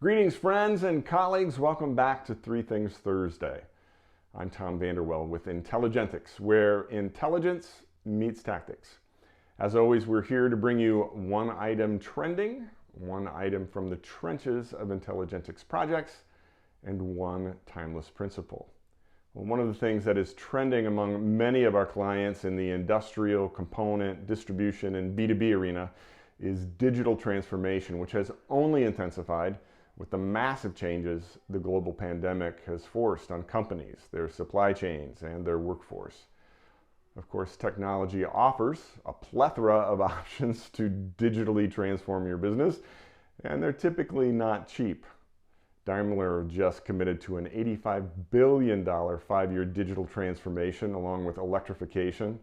Greetings, friends and colleagues. Welcome back to Three Things Thursday. I'm Tom Vanderwell with Intelligentix, where intelligence meets tactics. As always, we're here to bring you one item trending, one item from the trenches of Intelligentix projects, and one timeless principle. Well, one of the things that is trending among many of our clients in the industrial, component, distribution, and B2B arena is digital transformation, which has only intensified with the massive changes the global pandemic has forced on companies, their supply chains, and their workforce. Of course, technology offers a plethora of options to digitally transform your business, and they're typically not cheap. Daimler just committed to an $85 billion five-year digital transformation along with electrification.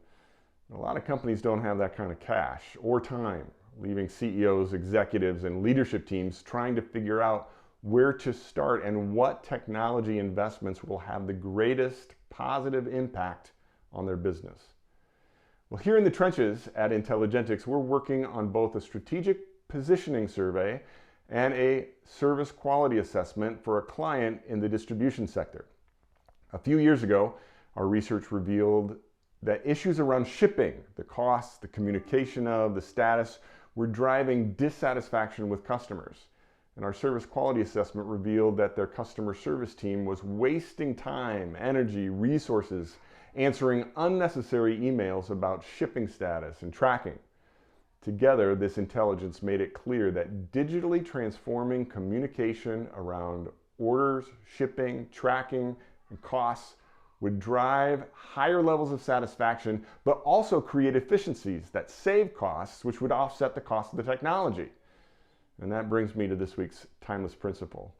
A lot of companies don't have that kind of cash or time, leaving CEOs, executives, and leadership teams trying to figure out where to start and what technology investments will have the greatest positive impact on their business. Well, here in the trenches at Intelligentix, we're working on both a strategic positioning survey and a service quality assessment for a client in the distribution sector. A few years ago, our research revealed that issues around shipping, the costs, the communication of, the status, were driving dissatisfaction with customers. And our service quality assessment revealed that their customer service team was wasting time, energy, resources, answering unnecessary emails about shipping status and tracking. Together, this intelligence made it clear that digitally transforming communication around orders, shipping, tracking, and costs would drive higher levels of satisfaction, but also create efficiencies that save costs, which would offset the cost of the technology. And that brings me to this week's timeless principle.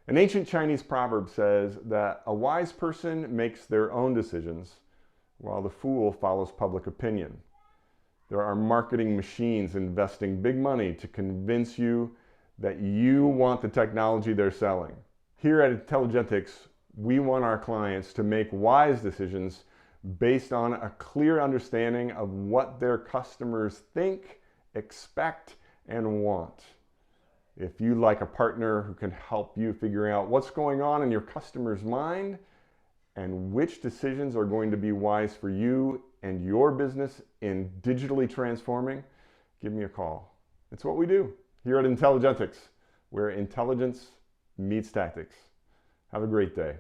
An ancient Chinese proverb says that a wise person makes their own decisions, while the fool follows public opinion. There are marketing machines investing big money to convince you that you want the technology they're selling. Here at Intelligentix, we want our clients to make wise decisions based on a clear understanding of what their customers think, expect, and want. If you'd like a partner who can help you figure out what's going on in your customer's mind and which decisions are going to be wise for you and your business in digitally transforming, give me a call. It's what we do here at Intelligentix, where intelligence meets tactics. Have a great day.